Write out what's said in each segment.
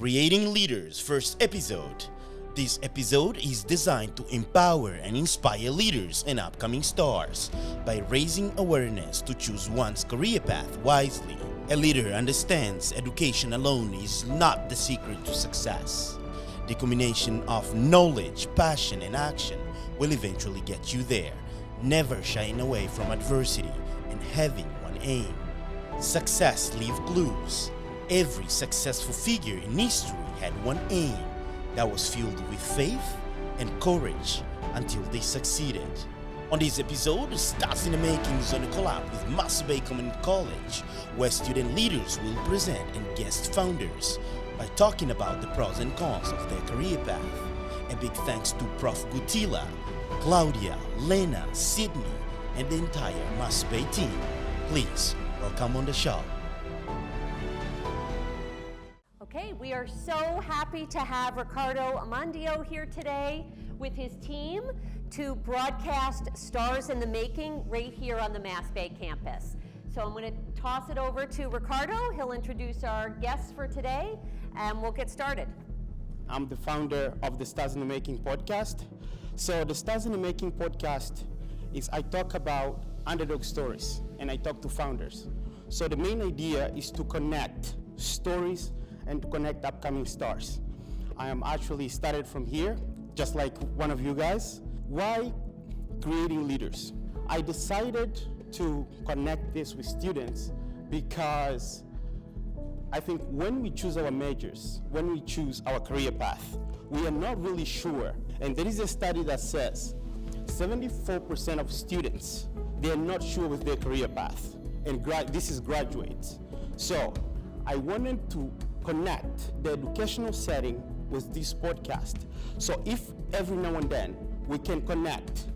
Creating Leaders first episode. This episode is designed to empower and inspire leaders and upcoming stars by raising awareness to choose one's career path wisely. A leader understands education alone is not the secret to success. The combination of knowledge, passion, and action will eventually get you there, never shying away from adversity and having one aim. Success leaves clues. Every successful figure in history had one aim that was filled with faith and courage until they succeeded. On this episode, Stars in the Making is on a collab with Mass Bay Community College, where student leaders will present and guest founders by talking about the pros and cons of their career path. A big thanks to Prof. Gutila, Claudia, Lena, Sydney, and the entire Mass Bay team. Please welcome on the show. Okay, we are so happy to have Ricardo Amandio here today with his team to broadcast Stars in the Making right here on the Mass Bay campus. So I'm going to toss it over to Ricardo. He'll introduce our guests for today, and we'll get started. I'm the founder of the Stars in the Making podcast. So the Stars in the Making podcast is I talk about underdog stories and I talk to founders. So the main idea is to connect stories and to connect upcoming stars. I am actually started from here, just like one of you guys. Why creating leaders? I decided to connect this with students because I think when we choose our majors, when we choose our career path, we are not really sure. And there is a study that says 74% of students, they are not sure with their career path. And this is graduates. So I wanted to connect the educational setting with this podcast. So if every now and then we can connect,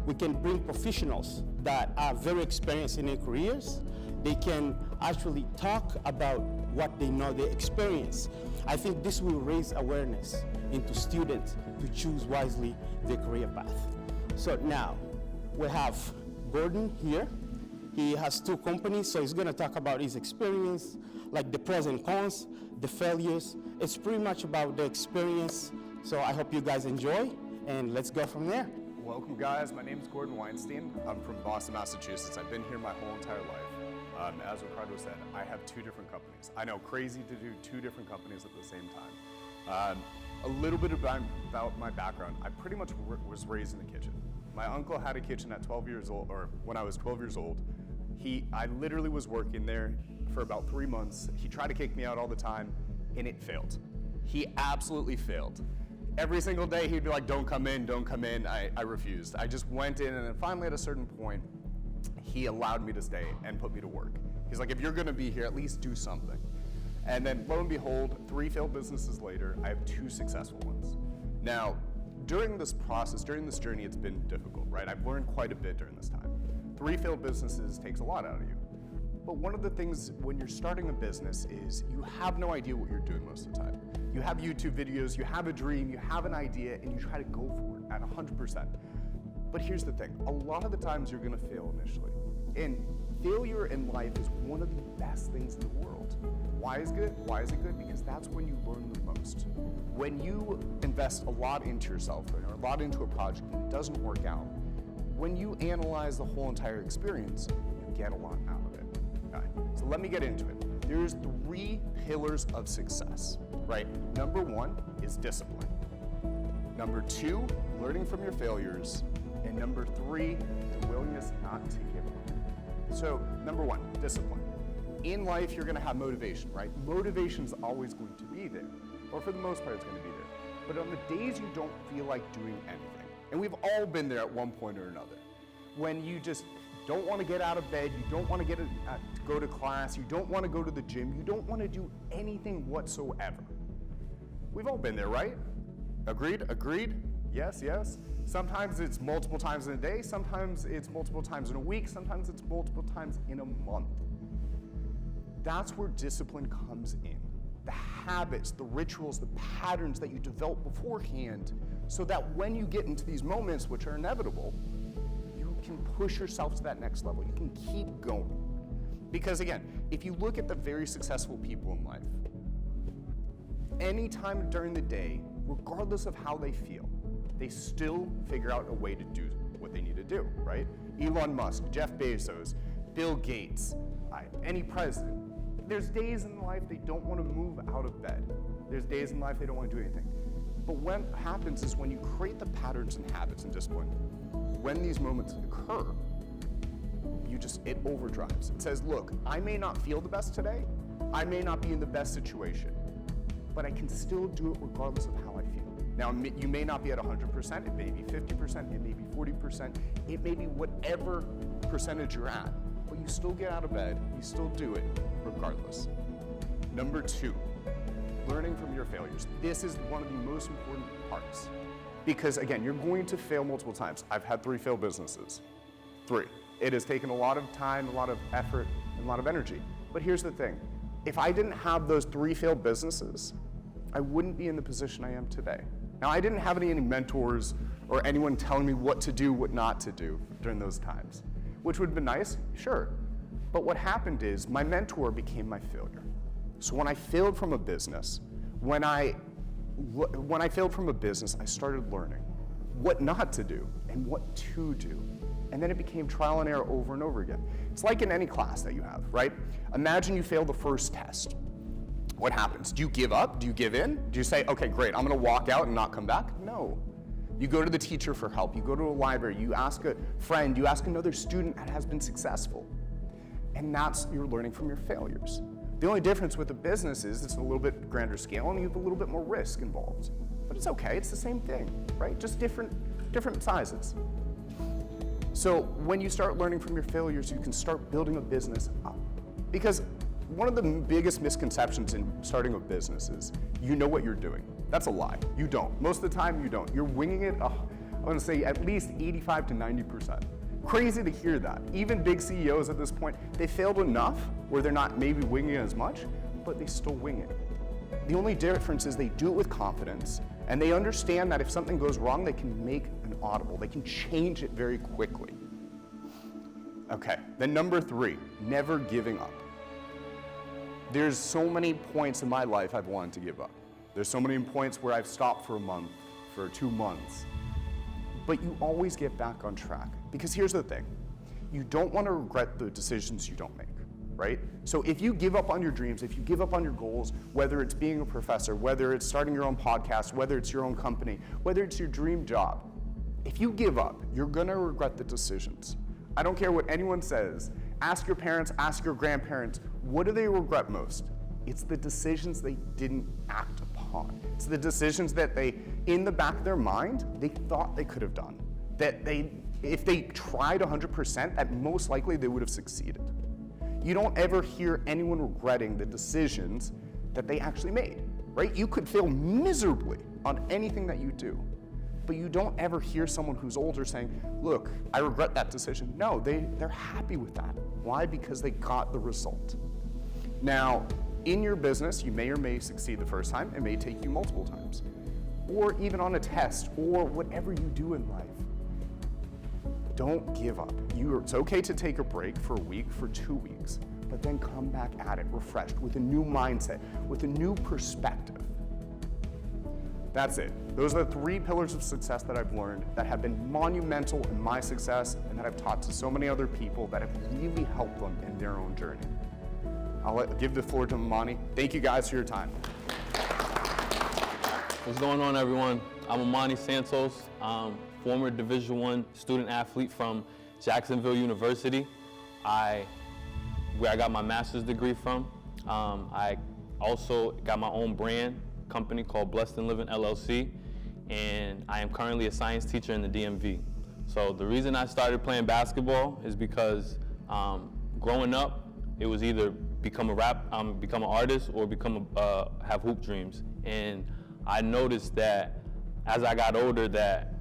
we can bring professionals that are very experienced in their careers, they can actually talk about what they know, their experience. I think this will raise awareness into students to choose wisely their career path. So now we have Gordon here. He has two companies, so he's gonna talk about his experience, like the pros and cons, the failures. It's pretty much about the experience. So I hope you guys enjoy, and let's go from there. Welcome, guys. My name is Gordon Weinstein. I'm from Boston, Massachusetts. I've been here my whole entire life. As Ricardo said, I have two different companies. I know, crazy to do two different companies at the same time. A little bit about my background. I pretty much was raised in the kitchen. My uncle had a kitchen at 12 years old, or when I was 12 years old. I literally was working there for about 3 months. He tried to kick me out all the time, and it failed. He absolutely failed. Every single day he'd be like, don't come in, don't come in. I refused. I just went in, and then finally at a certain point, he allowed me to stay and put me to work. He's like, if you're gonna be here, at least do something. And then lo and behold, 3 failed businesses later, I have 2 successful ones. Now, during this process, during this journey, it's been difficult, right? I've learned quite a bit during this time. 3 failed businesses takes a lot out of you. But one of the things when you're starting a business is you have no idea what you're doing most of the time. You have YouTube videos, you have a dream, you have an idea, and you try to go for it at 100%. But here's the thing, a lot of the times you're gonna fail initially. And failure in life is one of the best things in the world. Why is it good? Why is it good? Because that's when you learn the most. When you invest a lot into yourself or a lot into a project and it doesn't work out, when you analyze the whole entire experience, you get a lot out of it. Okay, so let me get into it. There's 3 pillars of success, right? Number 1 is discipline. Number 2, learning from your failures. And number 3, the willingness not to give up. So number 1, discipline. In life, you're gonna have motivation, right? Motivation's always going to be there, or for the most part, it's gonna be there. But on the days you don't feel like doing anything, and we've all been there at one point or another, when you just don't want to get out of bed, you don't want to go to class, you don't want to go to the gym, you don't want to do anything whatsoever. We've all been there, right? Agreed? Agreed? Yes, yes. Sometimes it's multiple times in a day, sometimes it's multiple times in a week, sometimes it's multiple times in a month. That's where discipline comes in. The habits, the rituals, the patterns that you develop beforehand, so that when you get into these moments, which are inevitable, you can push yourself to that next level. You can keep going. Because again, if you look at the very successful people in life, any time during the day, regardless of how they feel, they still figure out a way to do what they need to do, right? Elon Musk, Jeff Bezos, Bill Gates, any president. There's days in life they don't want to move out of bed. There's days in life they don't want to do anything. But what happens is when you create the patterns and habits and discipline, when these moments occur, it overdrives. It says, look, I may not feel the best today, I may not be in the best situation, but I can still do it regardless of how I feel. Now, you may not be at 100%, it may be 50%, it may be 40%, it may be whatever percentage you're at, but you still get out of bed, you still do it regardless. Number 2, learning from your failures. This is one of the most important parts. Because again, you're going to fail multiple times. I've had 3 failed businesses. 3. It has taken a lot of time, a lot of effort, and a lot of energy. But here's the thing. If I didn't have those 3 failed businesses, I wouldn't be in the position I am today. Now, I didn't have any mentors or anyone telling me what to do, what not to do during those times, which would have been nice, sure. But what happened is my mentor became my failure. So when I failed from a business, when I failed from a business, I started learning what not to do and what to do. And then it became trial and error over and over again. It's like in any class that you have, right? Imagine you fail the first test. What happens? Do you give up? Do you give in? Do you say, okay, great, I'm gonna walk out and not come back? No. You go to the teacher for help. You go to a library. You ask a friend. You ask another student that has been successful. And you're learning from your failures. The only difference with a business is it's a little bit grander scale and you have a little bit more risk involved. But it's okay, it's the same thing, right? Just different sizes. So when you start learning from your failures, you can start building a business up. Because one of the biggest misconceptions in starting a business is you know what you're doing. That's a lie. You don't. Most of the time, you don't. You're winging it, I want to say at least 85 to 90%. Crazy to hear that. Even big CEOs at this point, they failed enough where they're not maybe winging it as much, but they still wing it. The only difference is they do it with confidence, and they understand that if something goes wrong, they can make an audible. They can change it very quickly. Okay, then number 3, never giving up. There's so many points in my life I've wanted to give up. There's so many points where I've stopped for a month, for 2 months. But you always get back on track. Because here's the thing, you don't want to regret the decisions you don't make, right? So if you give up on your dreams, if you give up on your goals, whether it's being a professor, whether it's starting your own podcast, whether it's your own company, whether it's your dream job, if you give up, you're gonna regret the decisions. I don't care what anyone says. Ask your parents, ask your grandparents, what do they regret most? It's the decisions they didn't act upon. It's the decisions that in the back of their mind, they thought they could have done. That if they tried 100%, that most likely they would have succeeded. You don't ever hear anyone regretting the decisions that they actually made, right? You could fail miserably on anything that you do, but you don't ever hear someone who's older saying, look, I regret that decision. No, they're happy with that. Why? Because they got the result. Now, in your business, you may or may succeed the first time. It may take you multiple times. Or even on a test, or whatever you do in life. Don't give up. It's okay to take a break for a week, for 2 weeks, but then come back at it refreshed with a new mindset, with a new perspective. That's it. Those are the 3 pillars of success that I've learned that have been monumental in my success and that I've taught to so many other people that have really helped them in their own journey. I'll give the floor to Imani. Thank you guys for your time. What's going on, everyone? I'm Imani Santos, former Division I student athlete from Jacksonville University, where I got my master's degree from. I also got my own brand company called Blessed and Living LLC, and I am currently a science teacher in the DMV. So the reason I started playing basketball is because growing up, it was either become an artist or have hoop dreams. And I noticed that as I got older that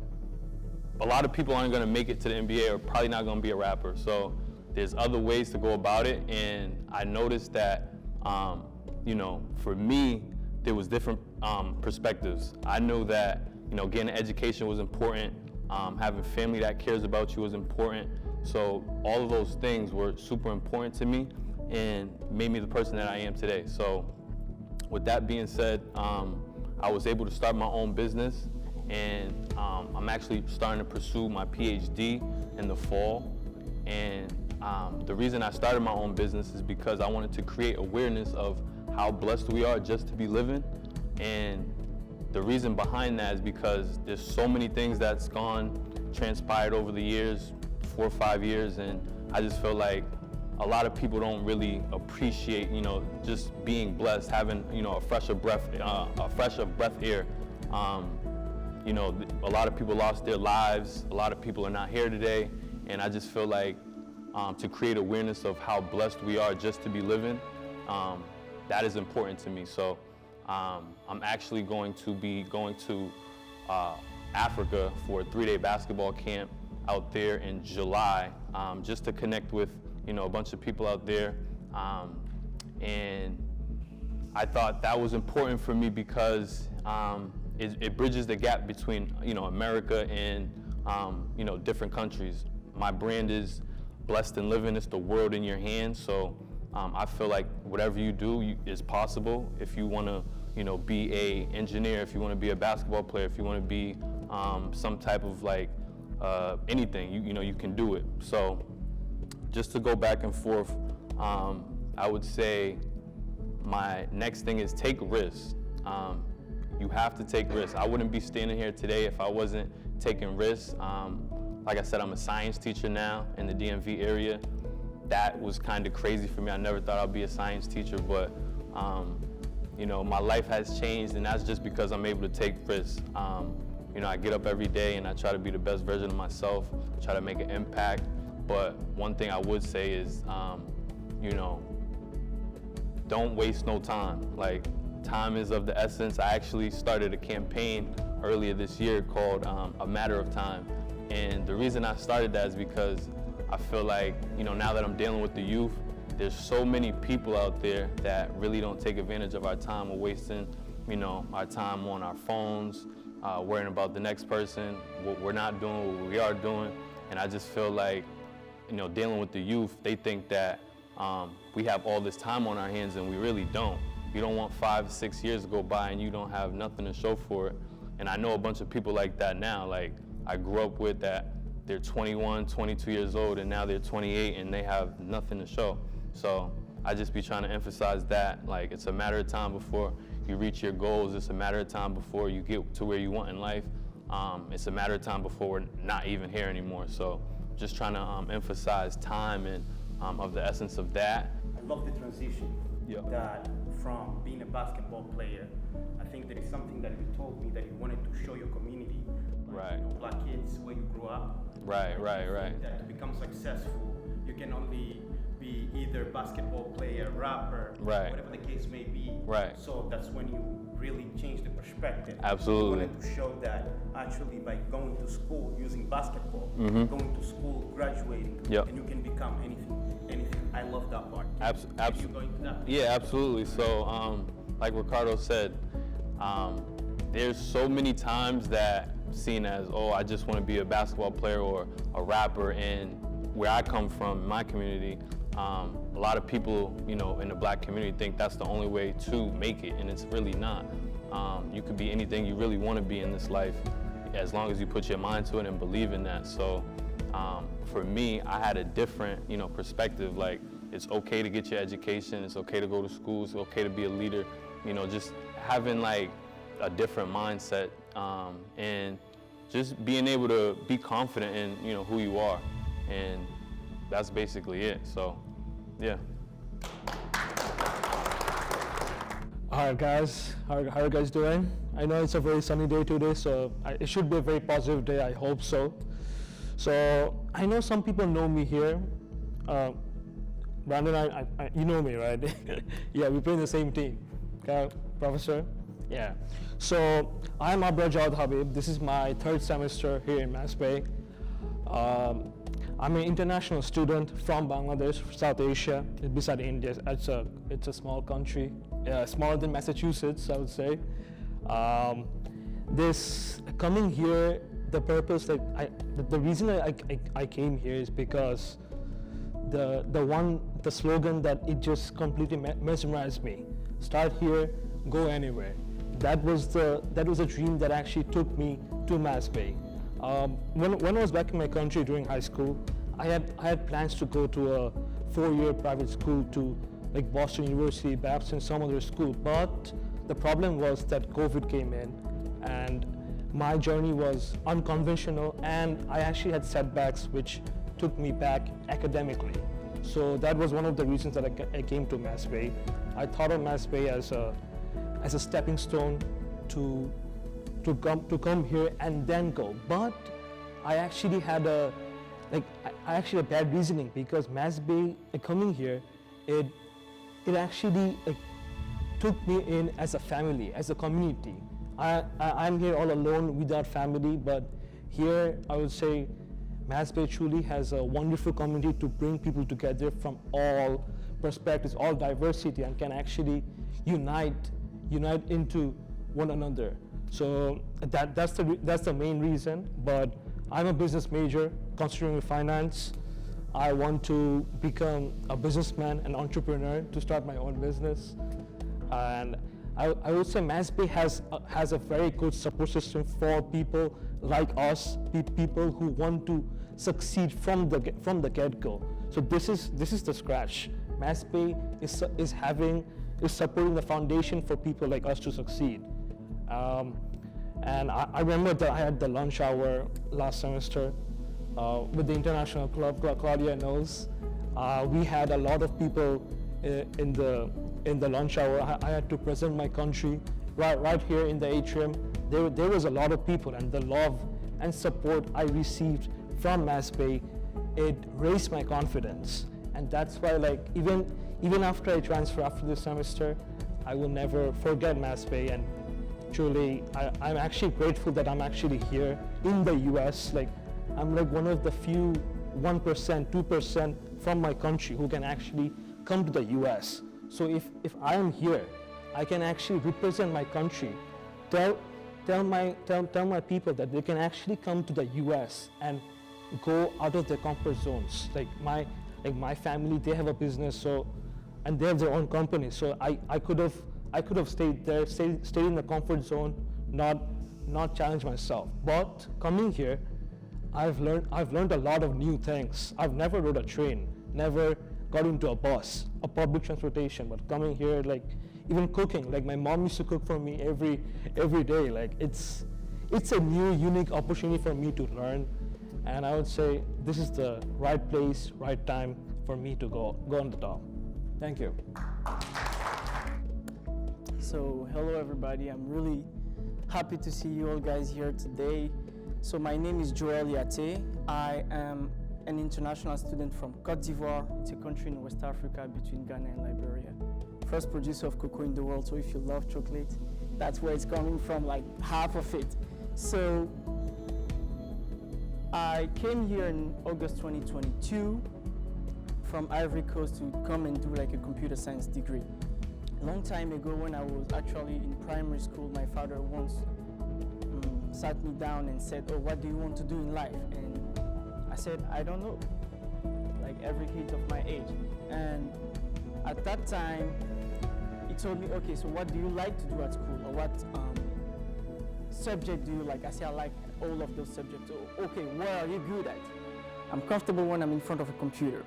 a lot of people aren't gonna make it to the NBA or probably not gonna be a rapper. So there's other ways to go about it. And I noticed that, for me, there was different perspectives. I knew that, getting an education was important. Having family that cares about you was important. So all of those things were super important to me and made me the person that I am today. So with that being said, I was able to start my own business, and I'm actually starting to pursue my PhD in the fall. And the reason I started my own business is because I wanted to create awareness of how blessed we are just to be living. And the reason behind that is because there's so many things that's transpired over the years, 4 or 5 years, and I just feel like a lot of people don't really appreciate, just being blessed, having, a fresh of breath air. A lot of people lost their lives. A lot of people are not here today, and I just feel like to create awareness of how blessed we are just to be living, that is important to me. So I'm actually going to be going to Africa for a 3-day basketball camp out there in July, just to connect with a bunch of people out there, and I thought that was important for me because it bridges the gap between America and different countries. My brand is Blessed and Living. It's the world in your hands. So I feel like whatever you do is possible. If you want to be a engineer, if you want to be a basketball player, if you want to be some type of anything, you can do it. So just to go back and forth, I would say my next thing is take risks. You have to take risks. I wouldn't be standing here today if I wasn't taking risks. Like I said, I'm a science teacher now in the DMV area. That was kind of crazy for me. I never thought I'd be a science teacher, but my life has changed, and that's just because I'm able to take risks. I get up every day and I try to be the best version of myself, try to make an impact. But one thing I would say is, don't waste no time. Time is of the essence. I actually started a campaign earlier this year called A Matter of Time. And the reason I started that is because I feel like, now that I'm dealing with the youth, there's so many people out there that really don't take advantage of our time. We're wasting, our time on our phones, worrying about the next person, what we're not doing, what we are doing. And I just feel like, dealing with the youth, they think that we have all this time on our hands, and we really don't. You don't want 5 or 6 years to go by and you don't have nothing to show for it. And I know a bunch of people like that now. I grew up with that. They're 21, 22 years old, and now they're 28 and they have nothing to show. So I just be trying to emphasize that, it's a matter of time before you reach your goals. It's a matter of time before you get to where you want in life. It's a matter of time before we're not even here anymore. So just trying to emphasize time and of the essence of that. I love the transition. Yep. That from being a basketball player, I think there is something that you told me that you wanted to show your community, Right. Black kids where you grew up. Right. That to become successful, you can only be either basketball player, rapper, Right. whatever the case may be. Right. So that's when you really change the perspective. Absolutely. You wanted to show that actually by going to school using basketball, Mm-hmm. going to school, graduating, Yep. and you can become anything. I love that part. Can you go into that? Yeah, absolutely. So, like Ricardo said, there's so many times that seen as, I just want to be a basketball player or a rapper. And where I come from, my community, a lot of people, in the Black community think that's the only way to make it, and it's really not. You could be anything you really want to be in this life, as long as you put your mind to it and believe in that. So, for me, I had a different, perspective. It's okay to get your education. It's okay to go to school. It's okay to be a leader. Just having a different mindset, and just being able to be confident in, who you are. And that's basically it. So, yeah. Hi guys, how are you guys doing? I know it's a very sunny day today, so it should be a very positive day, I hope so. So I know some people know me here. Brandon, you know me, right? Yeah, we play in the same team. Okay, Professor? Yeah. So I'm Abra Jawad Habib. This is my 3rd semester here in Mass Bay. I'm an international student from Bangladesh, South Asia, beside India. It's a small country, smaller than Massachusetts, I would say. This coming here, the purpose, the reason I came here is because the slogan that it just completely mesmerized me. Start here, go anywhere. That was a dream that actually took me to Mass Bay. When I was back in my country during high school, I had plans to go to a 4-year private school to like Boston University, Babson, and some other school. But the problem was that COVID came in, and my journey was unconventional, and I actually had setbacks which took me back academically. So that was one of the reasons that I came to Mass Bay. I thought of Mass Bay as a stepping stone to come here and then go. But I actually had a bad reasoning, because Mass Bay, coming here, it actually took me in as a family, as a community. I'm here all alone without family, but here I would say Mass Bay truly has a wonderful community to bring people together from all perspectives, all diversity, and can actually unite into one another. So that's the main reason. But I'm a business major, considering finance. I want to become a businessman, an entrepreneur, to start my own business. And I would say Mass Bay has a very good support system for people like us, people who want to succeed from the get-go. So this is the scratch. Mass Bay is supporting the foundation for people like us to succeed. And I remember that I had the lunch hour last semester with the international club. Claudia knows. We had a lot of people in the lunch hour. I had to present my country right here in the atrium. There was a lot of people, and the love and support I received from Mass Bay, it raised my confidence. And that's why, like, even after I transfer after this semester, I will never forget Mass Bay. And truly, I'm actually grateful that I'm actually here in the US. Like, I'm like one of the few 1%, 2% from my country who can actually come to the US. So if I am here, I can actually represent my country. Tell my people that they can actually come to the US and go out of their comfort zones. Like my family, they have a business, and they have their own company. So I could have stayed there, stayed in the comfort zone, not challenge myself. But coming here, I've learned a lot of new things. I've never rode a train, never got into a bus, a public transportation. But coming here, like even cooking, like my mom used to cook for me every day. Like it's a new, unique opportunity for me to learn. And I would say this is the right place, right time for me to go on the top. Thank you. So hello everybody, I'm really happy to see you all guys here today. So my name is Joel Yate. I am an international student from Côte d'Ivoire. It's a country in West Africa between Ghana and Liberia. First producer of cocoa in the world, so if you love chocolate, that's where it's coming from, like half of it. So I came here in August 2022 from Ivory Coast to come and do like a computer science degree. A long time ago, when I was actually in primary school, my father once sat me down and said, "Oh, what do you want to do in life?" And I said, "I don't know," like every kid of my age. And at that time, he told me, "Okay, so what do you like to do at school, or what subject do you like?" I said, "I like all of those subjects." "Oh, okay, what are you good at?" "I'm comfortable when I'm in front of a computer."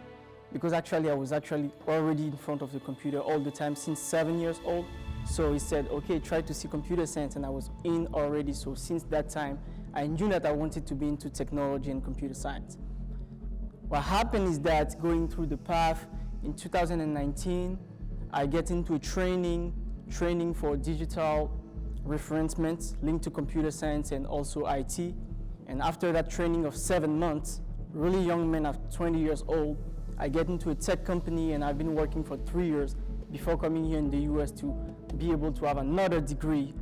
Because actually I was already in front of the computer all the time since 7 years old. So he said, "Okay, try to see computer science," and I was in already. So since that time, I knew that I wanted to be into technology and computer science. What happened is that going through the path, in 2019, I get into a training for digital referencement linked to computer science and also IT. And after that training of 7 months, really young man of 20 years old, I get into a tech company, and I've been working for 3 years before coming here in the US to be able to have another degree,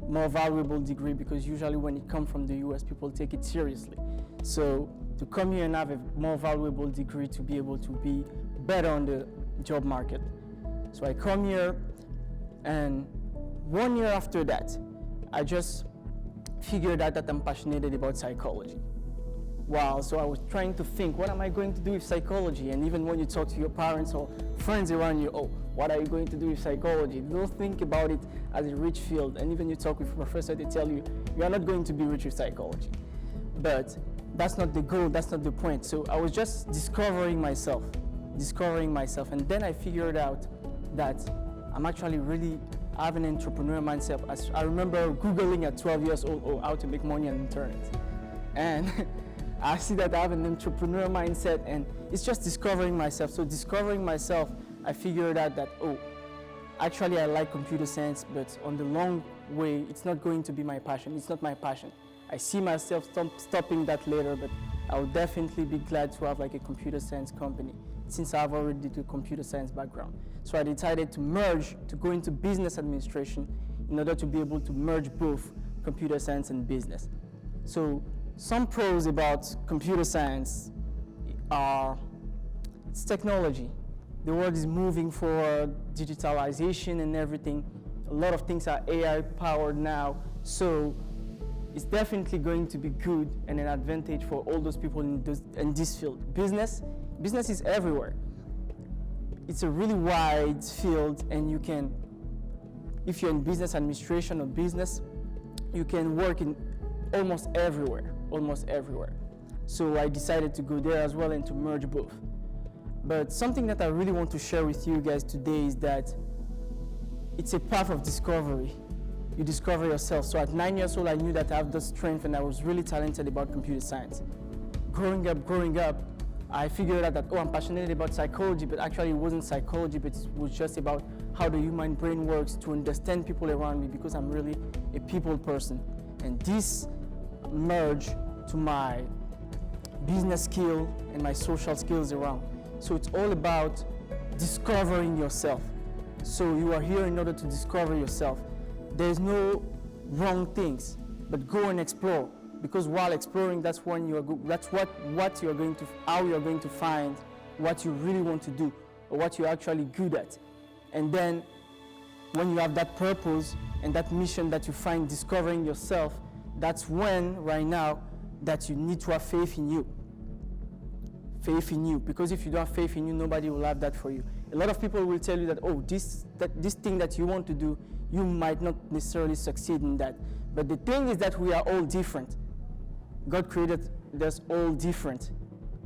more valuable degree, because usually when it comes from the US, people take it seriously. So to come here and have a more valuable degree to be able to be better on the job market. So I come here, and 1 year after that, I just figured out that I'm passionate about psychology. Wow, so I was trying to think, what am I going to do with psychology? And even when you talk to your parents or friends around you, oh, what are you going to do with psychology? Don't think about it as a rich field. And even you talk with a professor, they tell you, you are not going to be rich with psychology. But that's not the goal, that's not the point. So I was just discovering myself. And then I figured out that I'm actually really have an entrepreneur mindset. I remember Googling at 12 years old, how to make money on the internet. And I see that I have an entrepreneur mindset, and it's just discovering myself. So discovering myself, I figured out that, actually I like computer science, but on the long way, it's not going to be my passion. It's not my passion. I see myself stopping that later, but I would definitely be glad to have like a computer science company since I've already did a computer science background. So I decided to go into business administration in order to be able to merge both computer science and business. So some pros about computer science are it's technology. The world is moving for digitalization and everything. A lot of things are AI powered now, so it's definitely going to be good and an advantage for all those people in this field. Business is everywhere. It's a really wide field, and you can, if you're in business administration or business, you can work in almost everywhere. So I decided to go there as well and to merge both. But something that I really want to share with you guys today is that it's a path of discovery. You discover yourself. So at 9 years old, I knew that I have the strength and I was really talented about computer science. Growing up, I figured out that, I'm passionate about psychology, but actually it wasn't psychology, but it was just about how the human brain works to understand people around me, because I'm really a people person. And this merged to my business skill and my social skills around. So it's all about discovering yourself. So you are here in order to discover yourself. There's no wrong things, but go and explore. Because while exploring, that's when you are that's what you are going to, how you are going to find what you really want to do or what you're actually good at. And then when you have that purpose and that mission that you find discovering yourself, that's when, right now, that you need to have faith in you. Faith in you, because if you don't have faith in you, nobody will have that for you. A lot of people will tell you that, this thing that you want to do, you might not necessarily succeed in that. But the thing is that we are all different. God created us all different,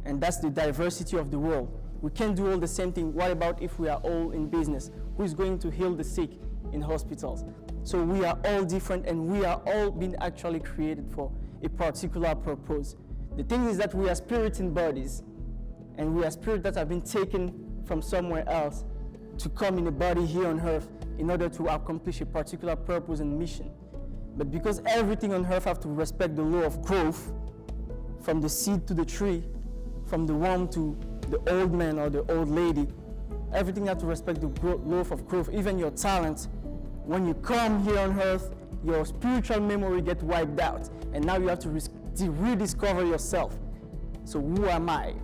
and that's the diversity of the world. We can't do all the same thing. What about if we are all in business? Who is going to heal the sick in hospitals? So we are all different, and we are all being actually created for a particular purpose. The thing is that we are spirit in bodies, and we are spirit that have been taken from somewhere else to come in a body here on earth in order to accomplish a particular purpose and mission. But because everything on earth have to respect the law of growth, from the seed to the tree, from the worm to the old man or the old lady, everything have to respect the law of growth, even your talent. When you come here on earth, your spiritual memory gets wiped out, and now you have to rediscover yourself. So who am I?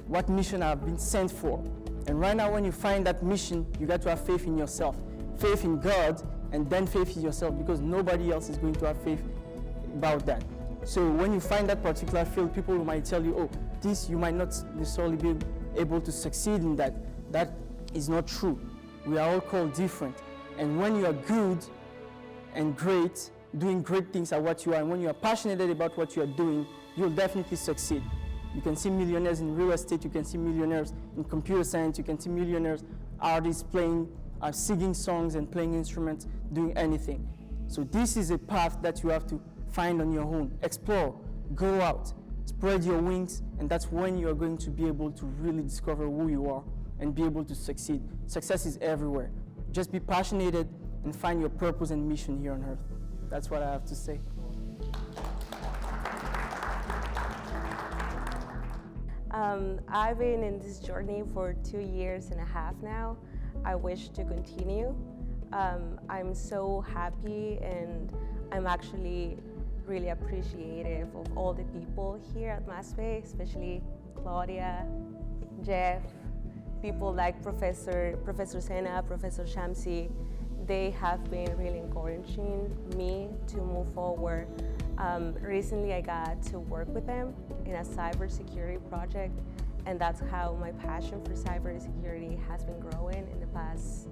What mission I've been sent for? And right now, when you find that mission, you got to have faith in yourself, faith in God, and then faith in yourself, because nobody else is going to have faith about that. So when you find that particular field, people might tell you, this you might not necessarily be able to succeed in that. That is not true. We are all called different. And when you are good and great, doing great things at what you are, and when you are passionate about what you are doing, you'll definitely succeed. You can see millionaires in real estate, you can see millionaires in computer science, you can see millionaires, artists singing songs and playing instruments, doing anything. So this is a path that you have to find on your own. Explore, go out, spread your wings, and that's when you are going to be able to really discover who you are and be able to succeed. Success is everywhere. Just be passionate and find your purpose and mission here on earth. That's what I have to say. I've been in this journey for 2.5 years now. I wish to continue. I'm so happy, and I'm actually really appreciative of all the people here at MASPE, especially Claudia, Jeff, people like Professor Sena, Professor Shamsi. They have been really encouraging me to move forward Recently, I got to work with them in a cybersecurity project, and that's how my passion for cybersecurity has been growing in the past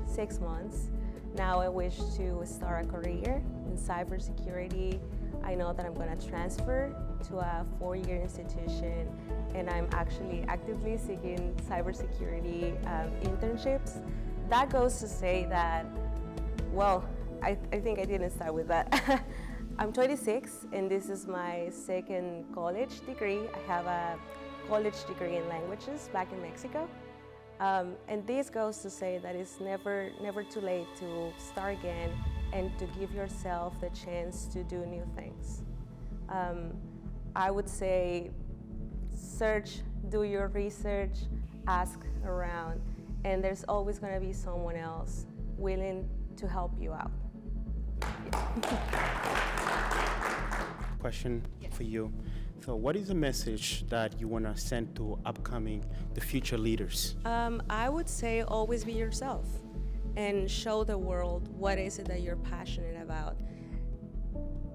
6 months. Now I wish to start a career in cybersecurity. I know that I'm going to transfer to a 4-year institution, and I'm actually actively seeking cybersecurity internships. That goes to say that, well, I think I didn't start with that. I'm 26, and this is my second college degree. I have a college degree in languages back in Mexico. And this goes to say that it's never too late to start again and to give yourself the chance to do new things. I would say search, do your research, ask around, and there's always going to be someone else willing to help you out. Question for you. So what is the message that you want to send to the future leaders? I would say always be yourself and show the world what is it that you're passionate about.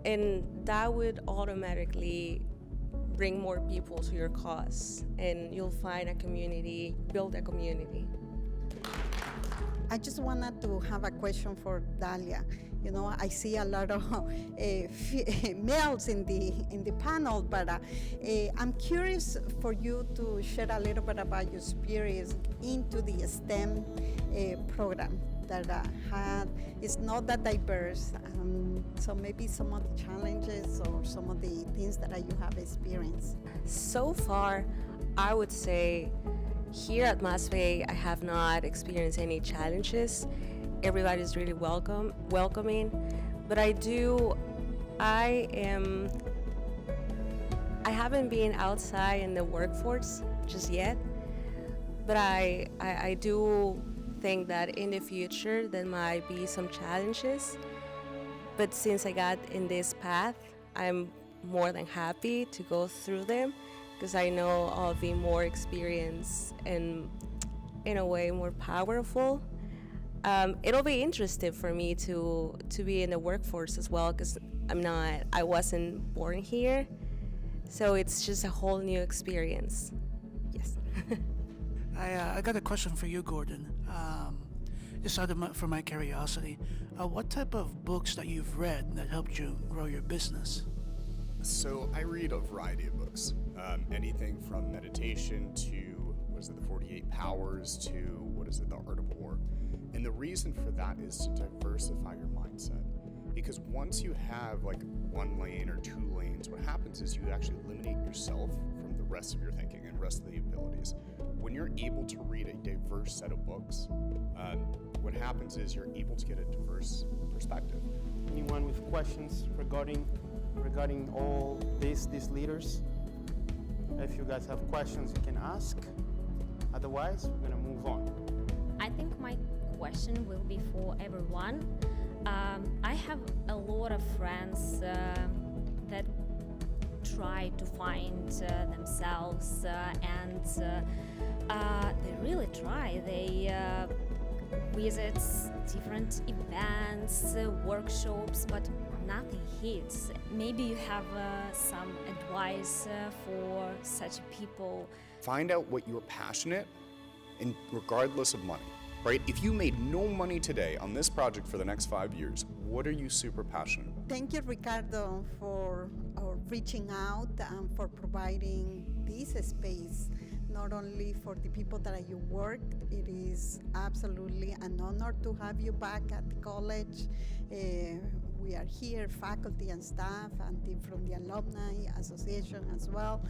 And that would automatically bring more people to your cause, and you'll find a community, build a community. I just wanted to have a question for Dalia. You know, I see a lot of males in the panel, but I'm curious for you to share a little bit about your experience into the STEM program that it's not that diverse. So maybe some of the challenges or some of the things that you have experienced. So far, I would say here at MASBE, I have not experienced any challenges. Everybody's really welcoming, but I haven't been outside in the workforce just yet, but I do think that in the future there might be some challenges, but since I got in this path, I'm more than happy to go through them because I know I'll be more experienced and in a way more powerful. It'll be interesting for me to be in the workforce as well because I wasn't born here, so it's just a whole new experience. Yes. I got a question for you, Gordon. Just for my curiosity, what type of books that you've read that helped you grow your business? So I read a variety of books, anything from meditation to, the 48 Powers to, the Art of War. And the reason for that is to diversify your mindset. Because once you have like one lane or two lanes, what happens is you actually eliminate yourself from the rest of your thinking and rest of the abilities. When you're able to read a diverse set of books, what happens is you're able to get a diverse perspective. Anyone with questions regarding all these leaders? If you guys have questions, you can ask. Otherwise, we're gonna move on. I think my question will be for everyone. I have a lot of friends that try to find themselves and they really try. They visit different events, workshops, but nothing hits. Maybe you have some advice for such people. Find out what you're passionate in, regardless of money. Right? If you made no money today on this project for the next 5 years, what are you super passionate about? Thank you, Ricardo, for reaching out and for providing this space, not only for the people that you work. It is absolutely an honor to have you back at the college. We are here, faculty and staff, and from the Alumni Association as well.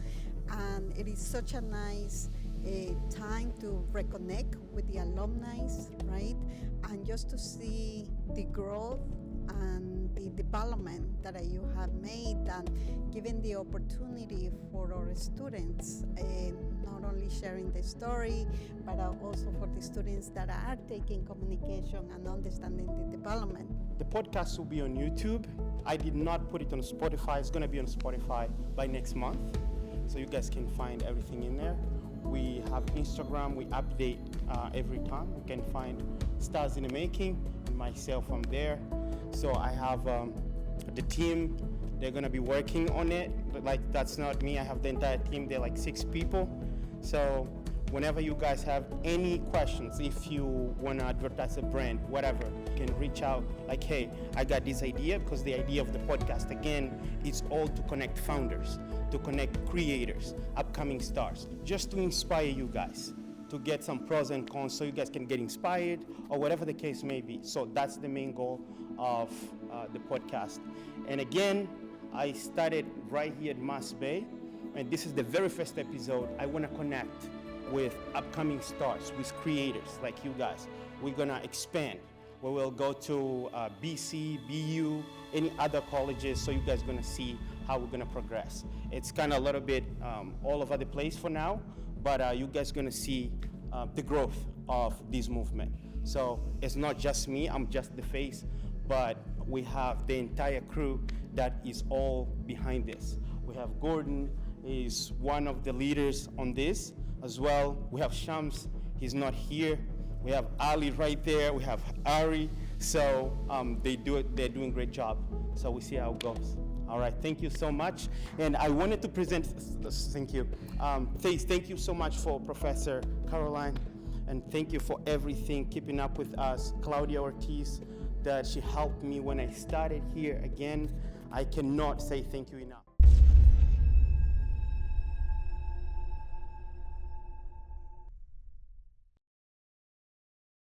And it is such a nice time to reconnect with the alumni, right? And just to see the growth and the development that you have made and giving the opportunity for our students, not only sharing the story, but also for the students that are taking communication and understanding the development. The podcast will be on YouTube. I did not put it on Spotify. It's gonna be on Spotify by next month. So you guys can find everything in there. We have Instagram, we update every time. You can find Stars in the Making and myself from there. So I have the team They're gonna be working on it, but like that's not me. I have the entire team. They're like 6 people. So whenever you guys have any questions, if you want to advertise a brand, whatever, you can reach out like, hey, I got this idea, because the idea of the podcast, again, is all to connect founders, to connect creators, upcoming stars, just to inspire you guys, to get some pros and cons so you guys can get inspired or whatever the case may be. So that's the main goal of the podcast. And again, I started right here at Mass Bay, and this is the very first episode. I want to connect with upcoming stars, with creators like you guys. We're gonna expand. We will go to BC, BU, any other colleges, so you guys gonna see how we're gonna progress. It's kind of a little bit all over the place for now, but you guys gonna see the growth of this movement. So it's not just me, I'm just the face, but we have the entire crew that is all behind this. We have Gordon, is one of the leaders on this as well. We have Shams, he's not here. We have Ali right there. We have Ari. So they're doing a great job. So we see how it goes. All right, thank you so much. And I wanted to present, thank you. Thank you so much for Professor Caroline, and thank you for everything, keeping up with us. Claudia Ortiz, that she helped me when I started here again. I cannot say thank you enough.